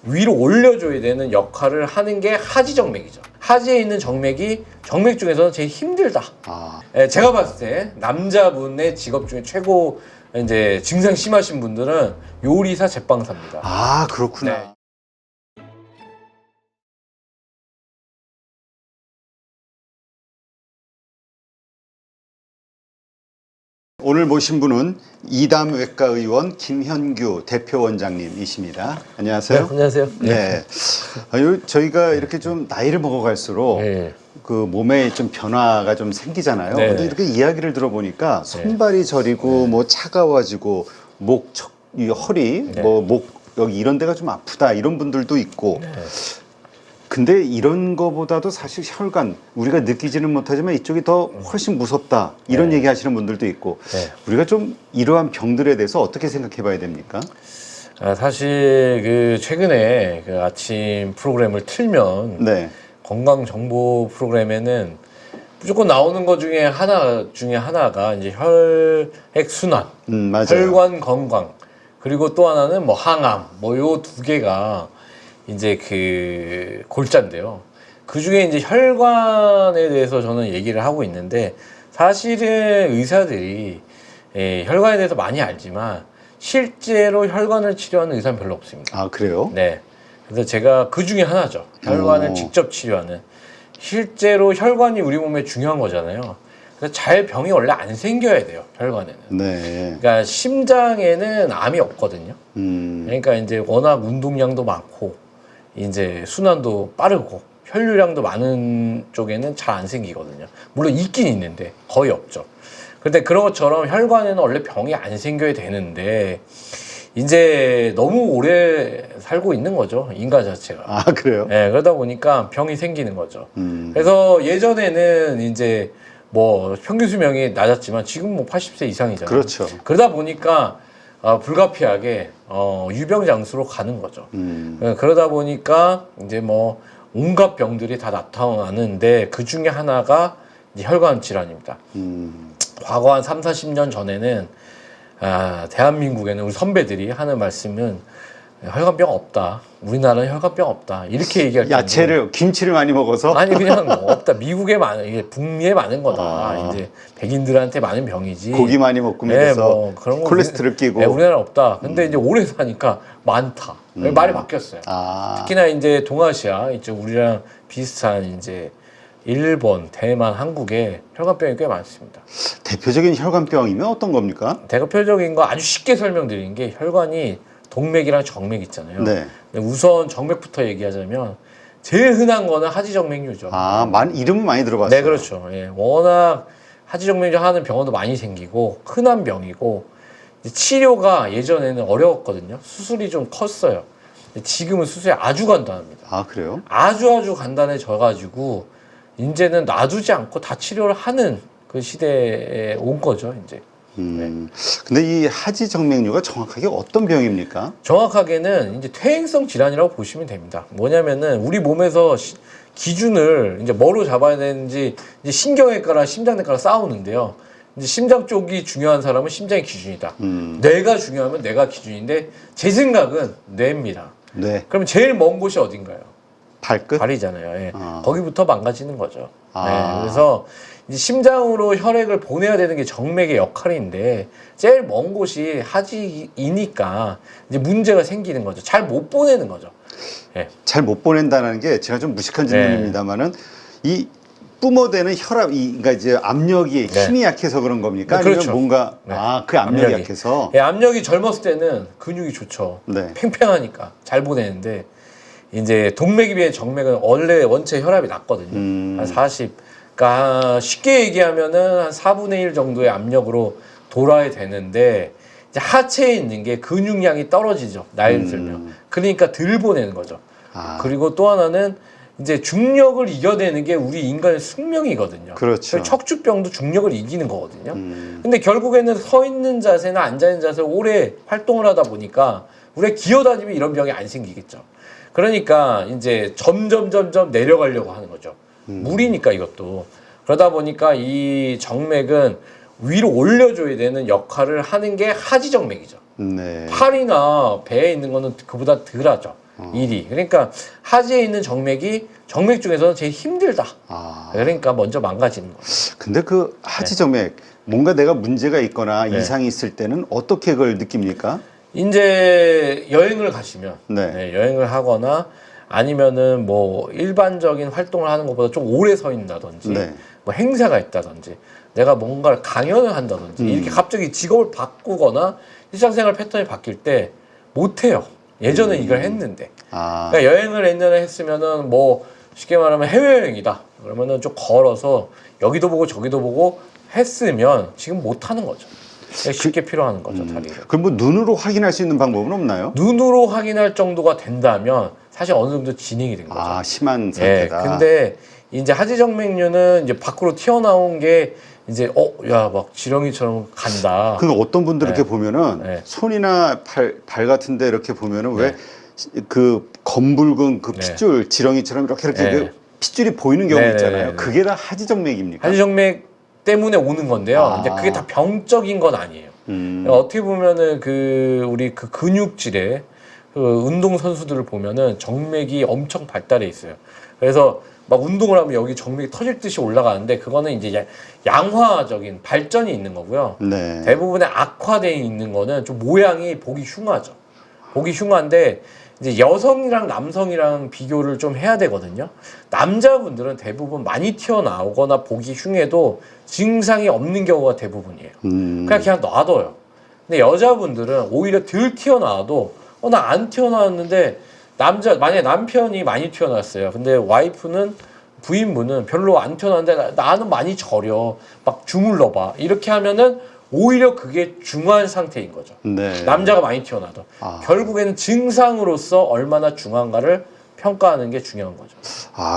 위로 올려줘야 되는 역할을 하는 게 하지정맥이죠. 하지에 있는 정맥이 정맥 중에서는 제일 힘들다. 제가 봤을 때 남자분의 직업 중에 최고 이제 증상 심하신 분들은 요리사, 제빵사입니다. 아, 그렇구나. 네. 오늘 모신 분은 이담외과 의원 김현규 대표원장님이십니다. 안녕하세요. 네, 안녕하세요. 네. 저희가 이렇게 좀 나이를 먹어갈수록 네. 그 몸에 좀 변화가 좀 생기잖아요. 네. 근데 이렇게 이야기를 들어보니까 손발이 저리고 뭐 차가워지고 목, 이 허리, 뭐 목 여기 이런 데가 좀 아프다 이런 분들도 있고. 근데 이런 거보다도 사실 혈관 우리가 느끼지는 못하지만 이쪽이 더 훨씬 무섭다 이런 얘기 하시는 분들도 있고 우리가 좀 이러한 병들에 대해서 어떻게 생각해 봐야 됩니까? 사실 그 최근에 그 아침 프로그램을 틀면 건강 정보 프로그램에는 무조건 나오는 것 중에 하나가 이제 혈액 순환, 혈관 건강, 그리고 또 하나는 뭐 항암, 뭐 요 두 개가 이제 그 골자인데요. 그 중에 이제 혈관에 대해서 저는 얘기를 하고 있는데 사실은 의사들이 혈관에 대해서 많이 알지만 실제로 혈관을 치료하는 의사는 별로 없습니다. 아, 그래요? 네. 그래서 제가 그 중에 하나죠. 혈관을 직접 치료하는. 실제로 혈관이 우리 몸에 중요한 거잖아요. 그래서 잘 병이 원래 안 생겨야 돼요, 혈관에는. 그러니까 심장에는 암이 없거든요. 그러니까 이제 워낙 운동량도 많고 이제 순환도 빠르고 혈류량도 많은 쪽에는 잘 안 생기거든요. 물론 있긴 있는데 거의 없죠. 그런데 그런 것처럼 혈관에는 원래 병이 안 생겨야 되는데 이제 너무 오래 살고 있는 거죠, 인간 자체가. 아, 그래요? 네, 그러다 보니까 병이 생기는 거죠. 그래서 예전에는 이제 뭐 평균 수명이 낮았지만 지금 뭐 80세 이상이잖아요. 그렇죠. 그러다 보니까 불가피하게 유병장수로 가는 거죠. 그러다 보니까 이제 뭐 온갖 병들이 다 나타나는데 그 중에 하나가 이제 혈관 질환입니다. 과거 한 3, 40년 전에는 대한민국에는 우리 선배들이 하는 말씀은 혈관병 없다. 우리나라는 혈관병 없다. 이렇게 얘기할 때 야채를 김치를 많이 먹어서 아니 그냥 없다. 미국에 많은 이게 북미에 많은 거다. 이제 백인들한테 많은 병이지. 고기 많이 먹고 그래서 뭐 그런 거 콜레스테롤 끼고. 우리나라 없다. 근데 이제 오래 사니까 많다. 말이 바뀌었어요. 특히나 이제 동아시아 이쪽 우리랑 비슷한 이제 일본, 대만, 한국에 혈관병이 꽤 많습니다. 대표적인 혈관병이면 어떤 겁니까? 대표적인 거 아주 쉽게 설명드리는 게 혈관이 동맥이랑 정맥 있잖아요. 근데 우선 정맥부터 얘기하자면 제일 흔한 거는 하지정맥류죠. 이름은 많이 들어봤어요. 네, 그렇죠. 워낙 하지정맥류 하는 병원도 많이 생기고 흔한 병이고 치료가 예전에는 어려웠거든요. 수술이 좀 컸어요. 지금은 수술이 아주 간단합니다. 아, 그래요? 아주 간단해져가지고 이제는 놔두지 않고 다 치료를 하는 그 시대에 온 거죠, 이제. 근데 이 하지정맥류가 정확하게 어떤 병입니까? 정확하게는 이제 퇴행성 질환이라고 보시면 됩니다. 뭐냐면은 우리 몸에서 기준을 이제 뭐로 잡아야 되는지 이제 신경외과랑 심장내과랑 싸우는데요. 이제 심장 쪽이 중요한 사람은 심장이 기준이다. 뇌가 중요하면 뇌가 기준인데 제 생각은 뇌입니다. 그러면 제일 먼 곳이 어딘가요? 발끝? 발이잖아요. 거기부터 망가지는 거죠. 그래서 이제 심장으로 혈액을 보내야 되는 게 정맥의 역할인데 제일 먼 곳이 하지이니까 이제 문제가 생기는 거죠. 잘 못 보내는 거죠. 잘 못 보낸다는 게 제가 좀 무식한 질문입니다만은 이 뿜어대는 혈압, 그러니까 이제 압력이 힘이 약해서 그런 겁니까? 아니면 그렇죠. 뭔가 그 압력이 약해서? 압력이 젊었을 때는 근육이 좋죠. 팽팽하니까 잘 보내는데 이제 동맥에 비해 정맥은 원체 혈압이 낮거든요. 한 40. 그러니까 쉽게 얘기하면은 한 4분의 1 정도의 압력으로 돌아야 되는데 이제 하체에 있는 게 근육량이 떨어지죠. 나이를 들면. 그러니까 덜 보내는 거죠. 그리고 또 하나는 이제 중력을 이겨내는 게 우리 인간의 숙명이거든요. 그렇죠. 척추병도 중력을 이기는 거거든요. 근데 결국에는 서 있는 자세나 앉아 있는 자세를 오래 활동을 하다 보니까 우리가 기어다니면 이런 병이 안 생기겠죠. 그러니까 이제 점점 내려가려고 하는 거죠. 물이니까 이것도. 그러다 보니까 이 정맥은 위로 올려줘야 되는 역할을 하는 게 하지정맥이죠. 팔이나 배에 있는 거는 그보다 덜하죠. 일이. 그러니까 하지에 있는 정맥이 정맥 중에서는 제일 힘들다. 그러니까 먼저 망가지는 거예요. 근데 그 하지정맥 뭔가 내가 문제가 있거나 이상이 있을 때는 어떻게 그걸 느낍니까? 이제 여행을 가시면 네. 여행을 하거나 아니면은 뭐 일반적인 활동을 하는 것보다 좀 오래 서 있다든지 뭐 행사가 있다든지 내가 뭔가를 강연을 한다든지 이렇게 갑자기 직업을 바꾸거나 일상생활 패턴이 바뀔 때 못해요. 예전에 이걸 했는데. 그러니까 여행을 옛날에 했으면은 뭐 쉽게 말하면 해외여행이다. 그러면은 좀 걸어서 여기도 보고 저기도 보고 했으면 지금 못 하는 거죠. 쉽게 필요하는 거죠, 다리를. 그럼 뭐 눈으로 확인할 수 있는 방법은 없나요? 눈으로 확인할 정도가 된다면 사실 어느 정도 진행이 된 거죠. 심한 상태다. 근데 이제 하지정맥류는 이제 밖으로 튀어나온 게 이제 야 막 지렁이처럼 간다. 그 어떤 분들 이렇게 보면은 손이나 발 같은데 이렇게 보면은 왜 그 검붉은 그 핏줄 지렁이처럼 이렇게 그 핏줄이 보이는 경우 있잖아요. 그게 다 하지정맥입니까? 하지정맥 때문에 오는 건데요. 이제 그게 다 병적인 건 아니에요. 어떻게 보면은 우리 그 근육질의 그 운동 선수들을 보면은 정맥이 엄청 발달해 있어요. 그래서 막 운동을 하면 여기 정맥이 터질 듯이 올라가는데 그거는 이제 양화적인 발전이 있는 거고요. 대부분의 악화되어 있는 거는 좀 모양이 보기 흉하죠. 보기 흉한데 이제 여성이랑 남성이랑 비교를 좀 해야 되거든요. 남자분들은 대부분 많이 튀어나오거나 보기 흉해도 증상이 없는 경우가 대부분이에요. 그냥 놔둬요. 근데 여자분들은 오히려 덜 튀어나와도 나 안 튀어나왔는데 만약에 남편이 많이 튀어나왔어요. 근데 부인분은 별로 안 튀어나왔는데 나는 많이 저려. 막 주물러봐. 이렇게 하면은 오히려 그게 중한 상태인 거죠. 남자가 많이 튀어나도. 결국에는 증상으로서 얼마나 중한가를 평가하는 게 중요한 거죠.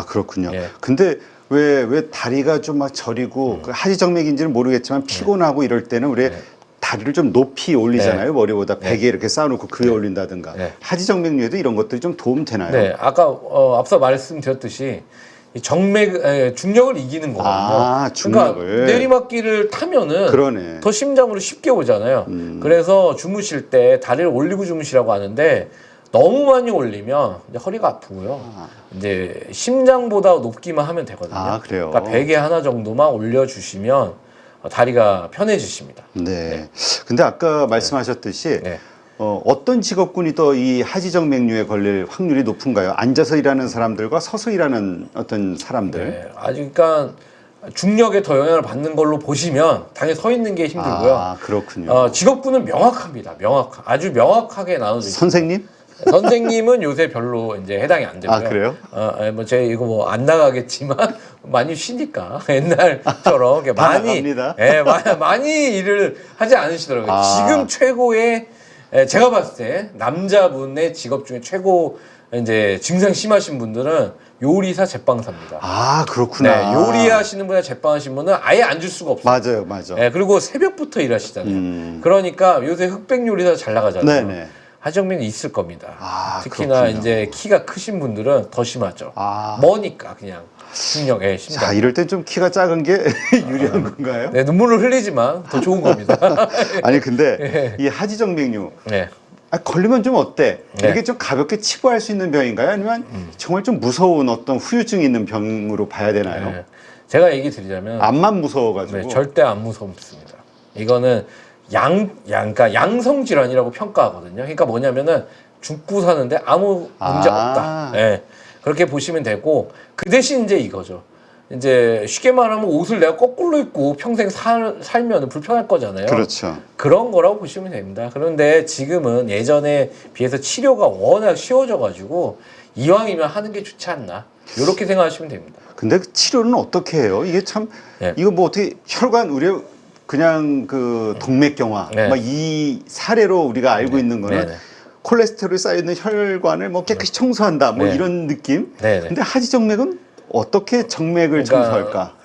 그렇군요. 근데 왜 다리가 좀 막 저리고 그 하지정맥인지는 모르겠지만 피곤하고 이럴 때는 우리 다리를 좀 높이 올리잖아요. 머리보다 베개 이렇게 쌓아놓고 그 위에 올린다든가. 하지정맥류에도 이런 것들이 좀 도움 되나요? 아까 앞서 말씀드렸듯이 중력을 이기는 거거든요. 중력을. 그러니까 내리막길을 타면은 더 심장으로 쉽게 오잖아요. 그래서 주무실 때 다리를 올리고 주무시라고 하는데 너무 많이 올리면 이제 허리가 아프고요. 이제 심장보다 높기만 하면 되거든요. 그래요? 그러니까 베개 하나 정도만 올려주시면 다리가 편해지십니다. 근데 아까 말씀하셨듯이 어떤 직업군이 더 이 하지정맥류에 걸릴 확률이 높은가요? 앉아서 일하는 사람들과 서서 일하는 어떤 사람들? 그러니까 중력에 더 영향을 받는 걸로 보시면 당연히 서 있는 게 힘들고요. 그렇군요. 직업군은 명확합니다. 아주 명확하게 나눠져 있습니다. 선생님? 선생님은 요새 별로 이제 해당이 안 되고요. 그래요? 뭐 제가 이거 뭐 안 나가겠지만 많이 쉬니까 옛날처럼 많이 일을 하지 않으시더라고요. 지금 최고의 제가 봤을 때 남자분의 직업 중에 최고 이제 증상 심하신 분들은 요리사, 제빵사입니다. 그렇구나. 요리하시는 분이나 제빵하시는 분은 아예 앉을 수가 없어요. 맞아. 그리고 새벽부터 일하시잖아요. 그러니까 요새 흑백 요리사 잘 나가잖아요. 하지정맥이 있을 겁니다. 특히나 그렇군요. 이제 키가 크신 분들은 더 심하죠. 머니까 그냥 중력에 심장. 이럴 땐 좀 키가 작은 게 유리한 건가요? 눈물을 흘리지만 더 좋은 겁니다. 아니 근데 이 하지정맥류 걸리면 좀 어때? 이렇게 좀 가볍게 치부할 수 있는 병인가요? 아니면 정말 좀 무서운 어떤 후유증이 있는 병으로 봐야 되나요? 제가 얘기 드리자면 암만 무서워가지고 절대 안 무섭습니다. 이거는 그러니까 양성 질환이라고 평가하거든요. 그러니까 뭐냐면은 죽고 사는데 아무 문제 없다. 그렇게 보시면 되고 그 대신 이제 이거죠. 이제 쉽게 말하면 옷을 내가 거꾸로 입고 평생 살면 불편할 거잖아요. 그런 거라고 보시면 됩니다. 그런데 지금은 예전에 비해서 치료가 워낙 쉬워져가지고 이왕이면 하는 게 좋지 않나 이렇게 생각하시면 됩니다. 근데 치료는 어떻게 해요? 이게 참 이거 뭐 어떻게 혈관 우려 그냥 그 동맥경화 막 이 사례로 우리가 알고 있는 거는 콜레스테롤이 쌓여있는 혈관을 뭐 깨끗이 청소한다 뭐 이런 느낌. 근데 하지정맥은 어떻게 정맥을 청소할까?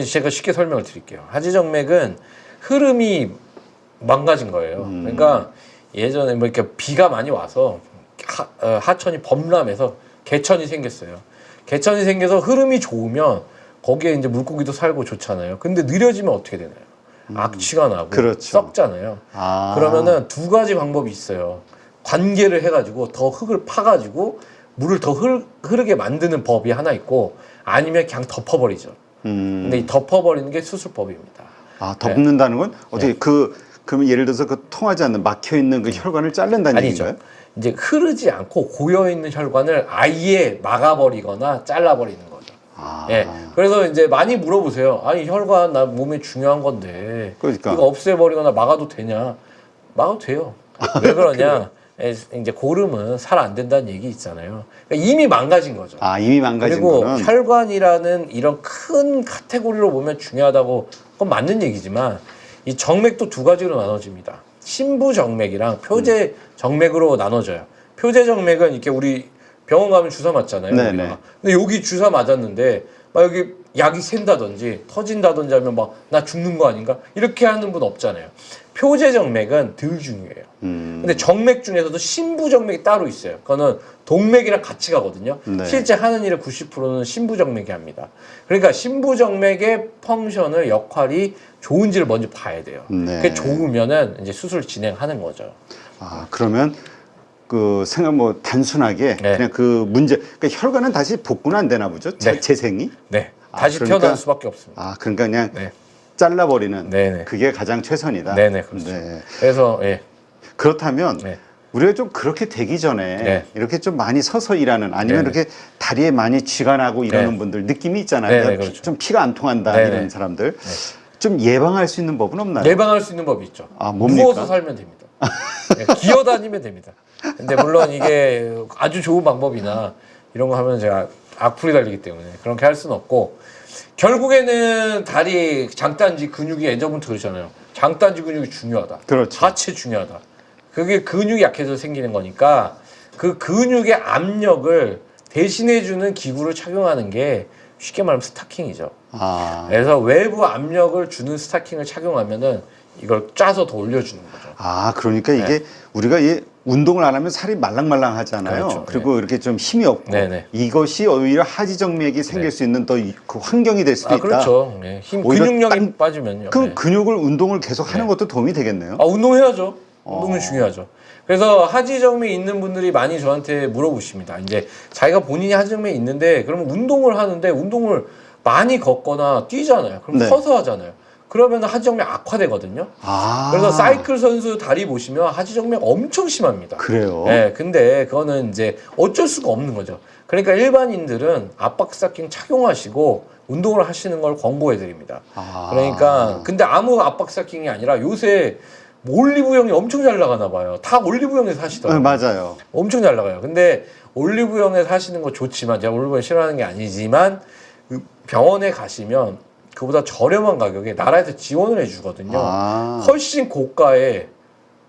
제가 쉽게 설명을 드릴게요. 하지정맥은 흐름이 망가진 거예요. 그러니까 예전에 뭐 이렇게 비가 많이 와서 하천이 범람해서 개천이 생겼어요. 개천이 생겨서 흐름이 좋으면 거기에 이제 물고기도 살고 좋잖아요. 근데 느려지면 어떻게 되나요? 악취가 나고 썩잖아요. 그러면은 두 가지 방법이 있어요. 관계를 해가지고 더 흙을 파가지고 물을 더 흐르게 만드는 법이 하나 있고 아니면 그냥 덮어버리죠. 근데 이 덮어버리는 게 수술법입니다. 아, 덮는다는 건 어떻게 그러면 예를 들어서 그 통하지 않는 막혀 있는 그 혈관을 자른다는 아니죠. 얘기인가요? 이제 흐르지 않고 고여 있는 혈관을 아예 막아버리거나 잘라버리는 거죠. 아. 예. 그래서 이제 많이 물어보세요. 아니 혈관 나 몸에 중요한 건데 그러니까. 이거 없애버리거나 막아도 되냐? 막아도 돼요. 왜 그러냐? 이제 고름은 살 안 된다는 얘기 있잖아요. 그러니까 이미 망가진 거죠. 아, 이미 망가진 그리고 거는 혈관이라는 이런 큰 카테고리로 보면 중요하다고 그건 맞는 얘기지만 이 정맥도 두 가지로 나눠집니다. 신부 정맥이랑 표제 정맥으로 나눠져요. 표제 정맥은 이렇게 우리 병원 가면 주사 맞잖아요. 네네. 우리가. 근데 여기 주사 맞았는데 막 여기 약이 샌다든지 터진다든지 하면 막 나 죽는 거 아닌가? 이렇게 하는 분 없잖아요. 표제 정맥은 덜 중요해요. 근데 정맥 중에서도 신부 정맥이 따로 있어요. 그거는 동맥이랑 같이 가거든요. 네. 실제 하는 일의 90%는 신부 정맥이 합니다. 그러니까 신부 정맥의 펑션을 역할이 좋은지를 먼저 봐야 돼요. 네. 그게 좋으면은 이제 수술 진행하는 거죠. 아, 그러면 그 생각 뭐 단순하게 네. 그냥 그 문제 그러니까 혈관은 다시 복구는 안 되나 보죠? 네. 재생이? 네. 아, 다시 그러니까- 태어날 수밖에 없습니다. 아, 그러니까 그냥 네. 잘라버리는 네네. 그게 가장 최선이다. 네네, 그렇죠. 그래서 예. 그렇다면 네. 우리가 좀 그렇게 되기 전에 네. 이렇게 좀 많이 서서 일하는 아니면 네네. 이렇게 다리에 많이 쥐가 나고 이러는 네. 분들 느낌이 있잖아요. 네네, 그러니까 그렇죠. 좀 피가 안 통한다 네네. 이런 사람들 좀 예방할 수 있는 법은 없나요? 예방할 수 있는 법이 있죠. 아, 뭡니까? 누워서 살면 됩니다. 네, 기어다니면 됩니다. 근데 물론 이게 아주 좋은 방법이나 이런 거 하면 제가 악플이 달리기 때문에 그렇게 할 수는 없고 결국에는 다리 장단지 근육이 예전부터 그러잖아요. 장단지 근육이 중요하다. 그렇죠. 하체 중요하다. 그게 근육이 약해서 생기는 거니까 그 근육의 압력을 대신해주는 기구를 착용하는 게 쉽게 말하면 스타킹이죠. 아, 그래서 외부 압력을 주는 스타킹을 착용하면은 이걸 짜서 더 올려주는 거죠. 아, 그러니까 이게 우리가 이 운동을 안 하면 살이 말랑말랑하잖아요. 그렇죠. 그리고 이렇게 좀 힘이 없고 네네. 이것이 오히려 하지정맥이 생길 수 있는 더 그 환경이 될 수도 있다. 그렇죠. 네. 힘 오히려 근육량이 빠지면요. 그 네. 근육을 운동을 계속 하는 것도 도움이 되겠네요. 운동해야죠. 운동은 중요하죠. 그래서 하지정맥이 있는 분들이 많이 저한테 물어보십니다. 이제 자기가 본인이 하지정맥이 있는데 그러면 운동을 하는데 운동을 많이 걷거나 뛰잖아요. 그럼 네. 서서 하잖아요. 그러면 하지정맥 악화되거든요. 아, 그래서 사이클 선수 다리 보시면 하지정맥 엄청 심합니다. 그래요? 네, 근데 그거는 이제 어쩔 수가 없는 거죠. 그러니까 일반인들은 압박 스타킹 착용하시고 운동을 하시는 걸 권고해 드립니다. 아. 그러니까 근데 아무 압박 스타킹이 아니라 요새 올리브영이 엄청 잘 나가나 봐요. 다 올리브영에서 하시더라고요. 맞아요. 엄청 잘 나가요. 근데 올리브영에서 하시는 거 좋지만 제가 올리브영 싫어하는 게 아니지만 그 병원에 가시면 그보다 저렴한 가격에 나라에서 지원을 해주거든요. 아. 훨씬 고가에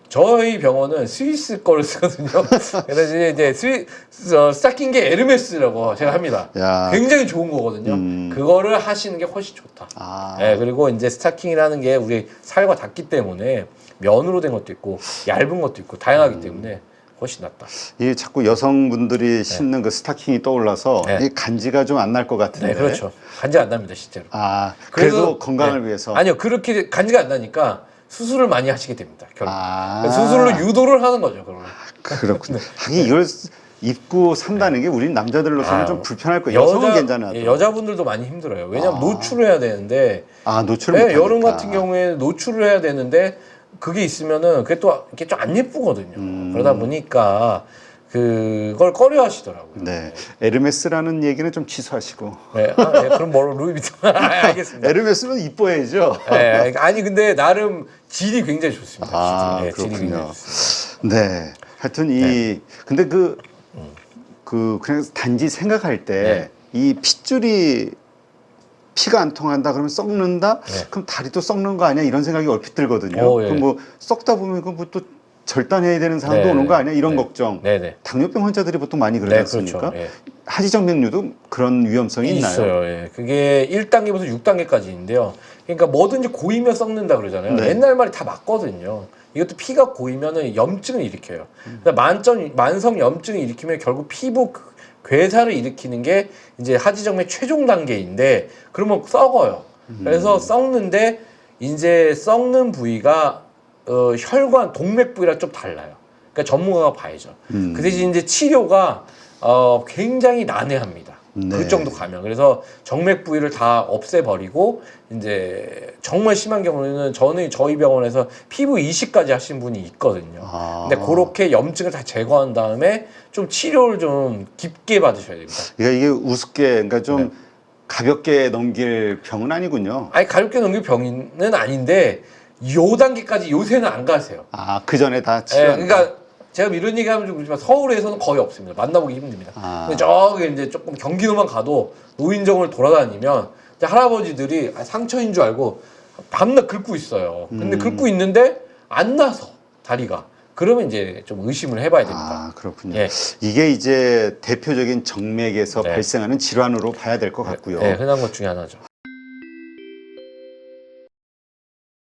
저희 병원은 스위스 거를 쓰거든요. 그래서 이제 스타킹계 에르메스라고 제가 합니다. 야. 굉장히 좋은 거거든요. 그거를 하시는 게 훨씬 좋다. 아. 네, 그리고 이제 스타킹이라는 게 우리 살과 닿기 때문에 면으로 된 것도 있고 얇은 것도 있고 다양하기 때문에 훨씬 낫다. 이 자꾸 여성분들이 신는 그 스타킹이 떠올라서 네. 이 간지가 좀 안 날 것 같은데. 네, 그렇죠. 간지 안 납니다, 실제로. 아, 그래도 그래서- 건강을 네. 위해서. 아니요, 그렇게 간지가 안 나니까 수술을 많이 하시게 됩니다. 결국. 아. 수술로 유도를 하는 거죠, 그러면. 그렇군요. 하긴 이걸 입고 산다는 게 우리 남자들로서는 아, 좀 불편할 거예요. 여성은 괜찮아요. 예, 여자분들도 많이 힘들어요. 왜냐면 노출을 해야 되는데, 아, 노출을 네, 못하니까. 여름 같은 경우에 노출을 해야 되는데 그게 있으면은 그게 또 이렇게 좀 안 예쁘거든요. 그러다 보니까 그걸 꺼려 하시더라고요. 네. 에르메스라는 얘기는 좀 취소하시고. 네, 네, 그럼 뭐 루이비통 알겠습니다. 에르메스는 이뻐야죠. 네, 아니 근데 나름 질이 굉장히 좋습니다. 아, 질이. 네, 질이 그렇군요. 굉장히 좋습니다. 네. 하여튼 근데 그냥 단지 생각할 때 이 핏줄이 피가 안 통한다 그러면 썩는다? 네. 그럼 다리도 썩는 거 아니야? 이런 생각이 얼핏 들거든요. 오, 예. 그럼 뭐 썩다 보면 그 뭐 또 절단해야 되는 상황도 네, 오는 거 아니야? 이런 네. 걱정. 네네. 당뇨병 환자들이 보통 많이 그러지 네, 않습니까? 그렇죠. 예. 하지정맥류도 그런 위험성이 있나요? 있어요. 예. 그게 1단계부터 6단계까지 있는데요. 그러니까 뭐든지 고이면 썩는다 그러잖아요. 네. 옛날 말이 다 맞거든요. 이것도 피가 고이면은 염증을 일으켜요. 만성 염증을 일으키면 결국 피부 괴사를 일으키는 게 이제 하지정맥 최종 단계인데 그러면 썩어요. 그래서 썩는데 이제 썩는 부위가 혈관 동맥 부위랑 좀 달라요. 그러니까 그러니까 전문가가 봐야죠. 그 대신 이제 치료가 굉장히 난해합니다. 네. 그 정도 가면. 그래서 정맥 부위를 다 없애버리고 이제 정말 심한 경우에는 저희 병원에서 피부 이식까지 하신 분이 있거든요. 근데 그렇게 염증을 다 제거한 다음에 좀 치료를 좀 깊게 받으셔야 됩니다. 그러니까 이게 우습게, 그러니까 좀 가볍게 넘길 병은 아니군요. 아니 가볍게 넘길 병은 아닌데 요 단계까지 요새는 안 가세요. 그 전에 다 치료한다. 그러니까 제가 이런 얘기하면 좀 그렇지만 서울에서는 거의 없습니다. 만나보기 힘듭니다. 근데 저기 이제 조금 경기도만 가도 노인정을 돌아다니면 이제 할아버지들이 상처인 줄 알고 밤낮 긁고 있어요. 근데 긁고 있는데 안 나서 다리가. 그러면 이제 좀 의심을 해봐야 됩니다. 그렇군요. 예. 이게 이제 대표적인 정맥에서 네. 발생하는 질환으로 봐야 될 것 같고요. 네, 흔한 것 중에 하나죠.